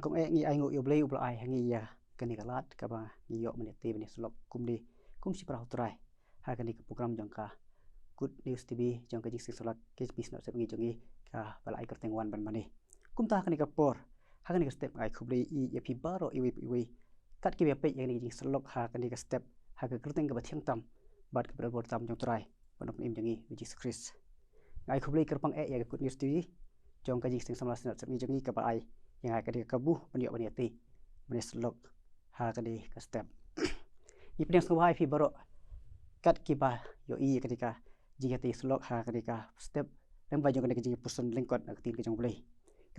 kong ngi ai ngu iblay ubla ai hangi ya kani kalat ka ba ngi yo meniti bani slok kumdi kum si prau trai ha kani ka program jangka Good News TV jangka jing sing solak ke business ngi jongi ka bala ai kerteng wan ban mani kum ta kani ka por ha kani ka step ai khubli i pi baro iwi kat ki be yang ni jing slok ha kani ka step ha ka kerteng ka bathiang tam bat ka bor tam jong trai banok im jongi Jesus Christ ai khubli kerpang ya Good News TV jangka jing sing samla ngi jongi ka ba ai yang akan dikabuh bani slok ha kadi ka step ipni subai fi baro kat kiba yo i ketika jika ti slok ha kadi ka step dan baju kadi jing person lingkot nak tin ke jong boleh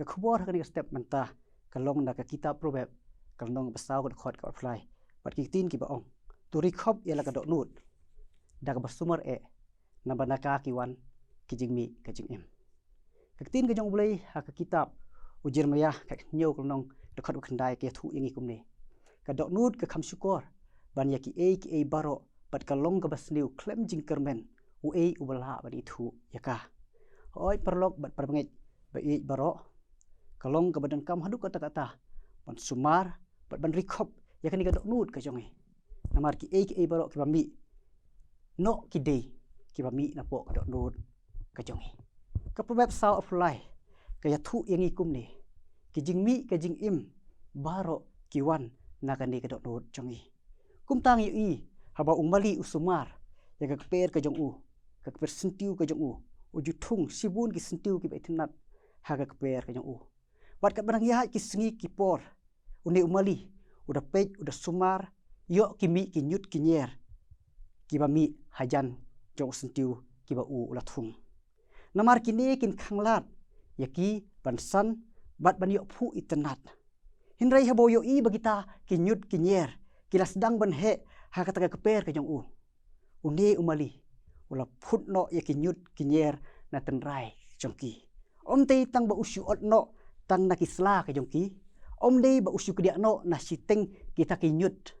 ka khubor kadi ka step mentah kalong na ka kitab proverb kalong besau ka khot ka fly bat ki tin ki ba ong tu rikhop ya la ka dok nut da ka basumar na banaka ki wan ki jing mi ka jing em ka tin ke jong boleh ha ka kitab ujir maya ka nyo kalong dekat khandai ke thu ingi kumne ka dok nut ka kham syukur ban ya ki e baro bat kalong ka basniu klem jing kermen u ubala bani thu yaka oi perlok bat perbenget ba baro kalong ka badan kam haduk kata ban sumar bat ban rikhop ya kani ka dok nut ka jongi namar ki e baro ki bami no ki dei ki bami na po ka dok nut ka jongi ka proverb sao of life kaya thu yangi kumni ki jing mi ka jing im baro kiwan nakani ka dok nut jongi kum tang i haba umali usumar ya ka per ka jong u ka per sentiu ka jong u uju thung sibun ki sentiu ki betinat ha ka per ka jong u wat ka barang ya ki sengi ki por uni umali uda pej uda sumar yo ki mi ki nyut ki nyer ki ba mi hajan jong sentiu ki ba u ula thung namar kini kin khanglat yaki bansan bat ban yo phu itenat hinrai habo yo i bagita ki nyut ki nyer kilas dang ban he ha kata ka per ka jong u uni umali ula phut no ya ki nyut ki nyer na tenrai jongki om te tang ba usyu ot no tang na kisla ka jongki om dei ba usyu kedia no na siteng kita ki nyut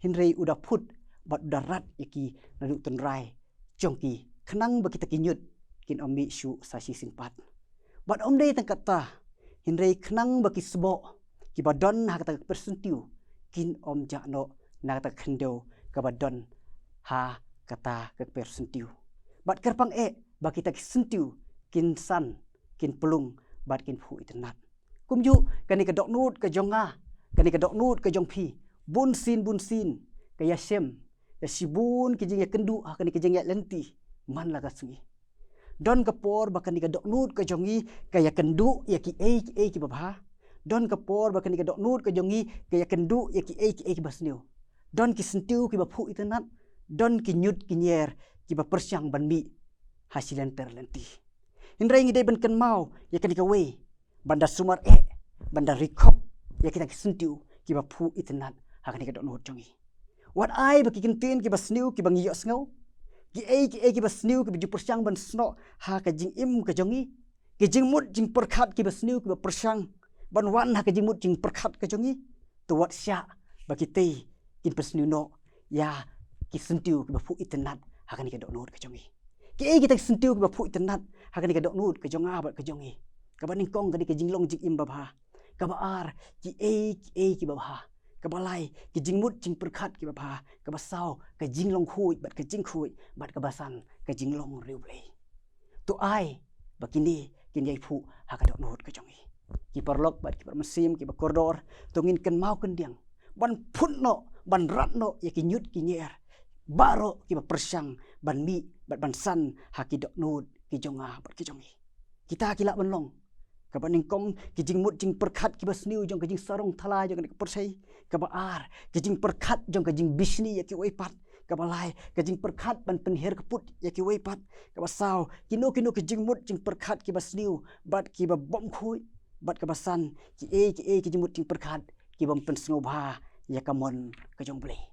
hinrai uda phut bat darat yaki na du tenrai jongki khnang ba kita ki nyut kin omi syu sa si simpat bat om dei tang kata hinrai khnang ba ki sbo ki badon ha kata persentiu kin om jakno na kata khendo ka badon ha kata ke persentiu bat kerpang ba kita ki sentiu kin san kin pelung bat kin phu itenat kumju kani ka dok nut ka jonga kani ka dok nut ka jong phi bun sin ka ya sem ya sibun ki jing ya kendu ha kani ki jing ya lenti man la ka sungi don ka por ba kani ka dok nut ka jongi ka ya kendu ya ki ki babha don ka por ba kani ka dok nut ka jongi ka ya kendu ya ki ki basniu don ki sentiu ki ba phu itenat don ki nyut ki nyer ki ba persyang ban mi hasilan terlenti hindrai ngi dei ban kan mau ya kani ka we banda sumar banda rikhop ya kita ki sentiu ki ba phu itenat ha kani ka dok nut jongi wat ai ba ki kintin ki basniu ki ba ngiyo sngo ki basniu ki biju persyang ban sno ha ka jing im ka jongi ki jing mut jing perkhat ki basniu ki ba persyang ban wan ha ka jing mut jing perkhat ka jongi tu wat sya ba ki te kin persniu no ya ki sentiu ki ba phu itenat ha kani ka dok nut ka jongi ki kita sentiu ki ba phu itenat ha kani ka dok nut ka jonga ba ka jongi ka ba ning kong kani ka jinglong jing im ba bha ka ba ar ki ki ba bha ka balai ki jingmut jing perkhat ki ba bha ka ba sau ka jinglong khui bat ka jing khui bat ka basan ka jinglong riu play tu ai ba kini kin yai phu ha ka dok nut ka jongi ki parlok bat ki permesim ki ba koridor tungin ken mau ken diang ban phut no ban rat no ya ki nyut ki nyer baro ki ba persyang ban mi bat ban san ha ki dok nut ki jonga bat ki jongi kita kila banlong ka ba ning kong ki jing mut jing perkhat ki basniu jong ka jing sarong thala jong ka persai ka ba ar ki jing perkhat jong ka jing bisni ya ki weipat ka ba lai ka jing perkhat ban penher kaput ya ki weipat ka ba sau kino ki jing mut jing perkhat ki basniu bat ki ba bom khui bat ka basan ki ki jing mut jing perkhat ki bom pen sngo bha ya ka mon ka jong blei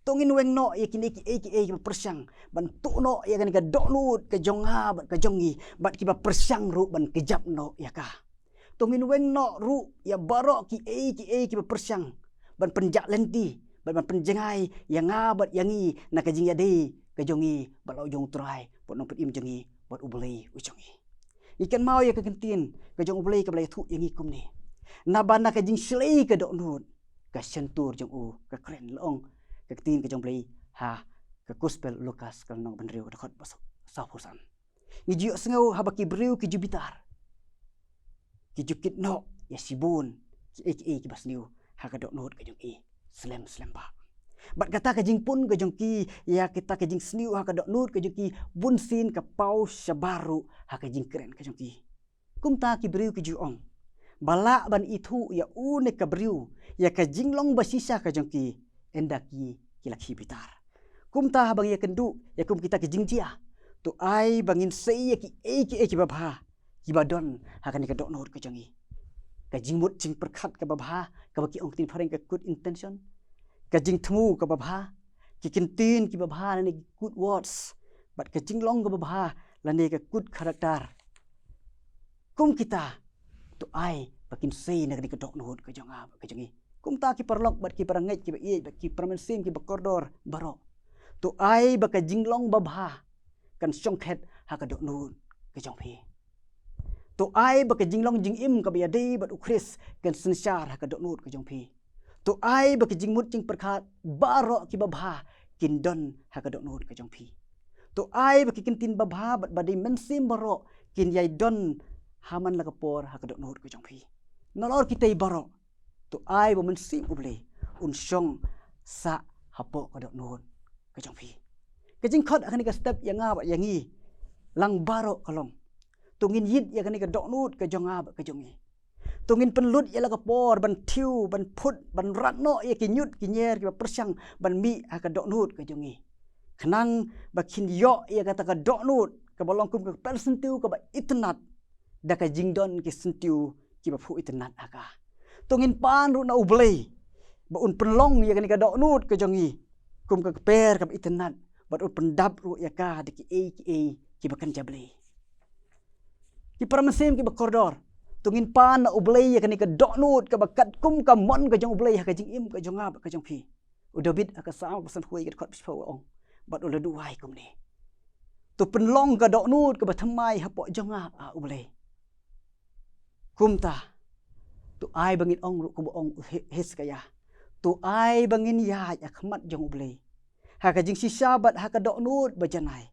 tongin weng no ya kini ki ba persyang ban tu no ya kan ka dok nut ka jonga bat ka jongi bat ki ba persyang ru ban kejap no ya ka tongin weng no ru ya baro ki ki ba persyang ban penjak lenti ban penjengai ya nga bat yangi na ka jing ya de ka jongi bat lo jong trai bat no im jongi bat ublei u jongi ikan mau ya ka kentin ka jong ublei ka blai thu yangi kumni Nabana ka jing slei ka dok nut ka sentur jong u ka kren long ka tin ka jong blei ha ka gospel Lukas ka nong benriu dakot sa pusan ngi jiyo sengau habaki briu ki jubitar ki jukit no ya sibun ki basniu ha ka dok nut ka jong i slem ba bat kata ka jing pun ka jong ki ya kita ka jing sniu ha ka dok nut ka jong ki bun sin ka pau sabaru ha ka jing keren ka jong ki kumta ki briu ki juong bala ban itu ya une ka briu ya ka jinglong basisa ka jong ki endaki kilakhi bitar kumta bang ya kendu ya kum kita ke jingtia tu ai bangin sei ya ki babha ki badon ha kan ka dok nut ka jong i ka jingmut jing perkhat ka babha ka baki ong tin phareng ka good intention ka jing thmu ka babha ki kintin ki babha ne good words but ka jinglong ka babha lane ka good character kum kita tu ai bakin sei na ka dok nut ka jong a ka jong i kum ta ki perlok bat ki parangai ki ba i bat ki permensim ki bakordor baro tu ai baka jinglong babha kan songkhet ha ka dok nut ka jong phi tu ai baka jinglong jing im ka ba dei bat ukris kan sensar ha ka dok nut ka jong phi tu ai baka jingmut jing perkhat baro ki babha kin don ha ka dok nut ka jong phi tu ai baka kintin babha bat badai mensim baro kin yai don haman la ka por ha ka dok nut ka jong phi nolor kitai baro tu ai bo mensim uble un song sa hapo ka dok nut ka jong phi ka jing khot akan ka step yang nga ba yang i lang baro kalong tungin yit ya kan ka dok nut ka jong a ka jong i tungin penlut ya la ka por ban thiu ban phut ban rat no ya ki nyut ki nyer ki persyang ban mi ha ka dok nut ka jong i khnang ba khin yo ya ka ta ka dok nut ka bolong kum ka pel sentiu ka ba itnat da ka jing don ki sentiu ki ba phu itnat aka tungin pan ru na ublei ba un penlong ya kan ka dok nut ka jong i kum ka per ka itnat ba un pendap ru ya ka de ki ki bakan jable ki permesim ki ba koridor tungin pan na ublei ya kan ka dok nut ka bakat kum ka mon ka jong ublei ha ka jing im ka jong a ka jong phi udobit aka sa pesan hui ka khot pho ong ba ul du wai kum ni tu penlong ka dok nut ka ba thamai ha po jong a ublei kum ta tu ai bangin ong ru kum ong hes ka ya tu ai bangin ya khmat jong ublei ha ka jing sisa bat ha ka dok nut ba janai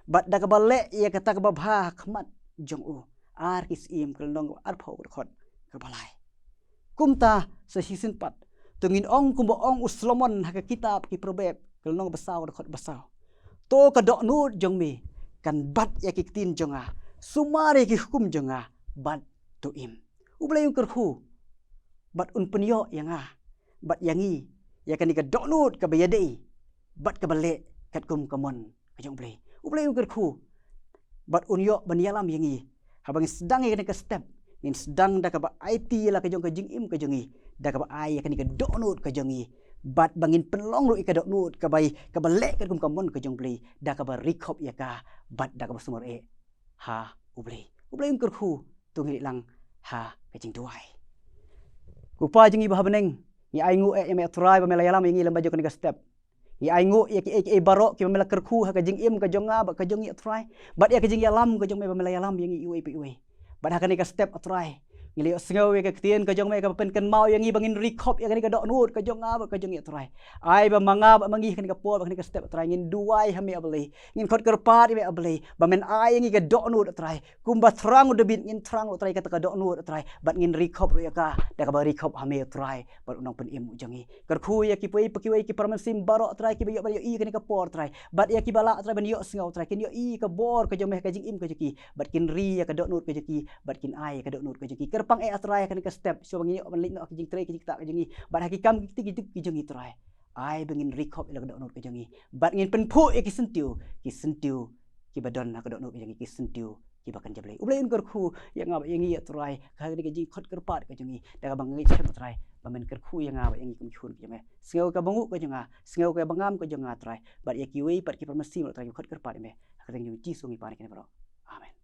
bat da ka bale ya ka ta ka babha khmat jong u ar kis im kelong ar pho khot ka balai kumta sa hisin pat tungin ong kum ong uslomon ha ka kitab ki probeb kelong basau khot basau to ka dok nut jong mi kan bat ya ki tin jong a sumare ki hukum jong a bat tu im ublei ung kerhu bat un penyo yang a bat yangi ya kan ka dok nut ka bayadei bat ka bale kat kum kamon ka jong blei ublei ung kerhu bat un yo ban yalam yangi habang sedang ya kan ka step in sedang da ka ba IT la ka jong ka jing im ka jong i da ka ba ai ya kan ka dok nut ka jong i bat bangin penlong ru ka dok nut ka bai ka bale kat kum kamon ka jong blei da ka ba rikop ya ka bat da ka ba sumur e ha ublei ung kerhu tungi lang ha ka jing tuai kupa jing i bahabeneng ni ai ngu e me try ba melayalam yangi lamba jo kan ka step ni ai ngu ya ki baro ki mela kerku ha ka jing im ka jonga ba ka jong i try bat ya ka jing yalam ka jong me ba melayalam yangi iwe pi iwe bat ha kan ka step try ngili sngau ya ka tien ka jong me ka pen kan mau yangi bangin rikop ya kan ka dok nut ka jonga ba ka jong i try ai ba manga ba mangi kan ka por ba kan ka step try ngin duai ha me abli ngin khot kerpat me abli ba men ai yangi ka dok nut try kum ba thrang de bit ngin thrang try ka ta ka dok nut try bat ngin rikop ya ka da ka ba rikop ha me try bat unang pen im jangi kerku ya ki pui peki ki permensim baro try ki ba yo i kan ka por try bat ya ki bala try ban yo sngau try kin yo i ka bor ka jong me ka jing im ka jiki bat kin ri ya ka dok nut ka jiki bat kin ai ka dok nut ka jiki pang e atrai kan ka step so bangi ban lik no ki jing trai ki tak jingi bat hakikam ki ki jingi trai ai bangin rikop ila dok nut ka jingi bat ngin pen phu e ki sentiu ki badon ka dok nut ka jingi ki sentiu ki bakan jable ublai un kerku yang ngab yangi atrai ka ka jing khot kerpat ka jingi da bang ngi chem atrai bamen kerku yang ngab yangi kum chun ki me sngau ka bangu ka jinga sngau ka bangam ka jinga atrai bat ya ki wei bat ki permesi atrai khot kerpat me ka jingi ji sungi pan ki bro amen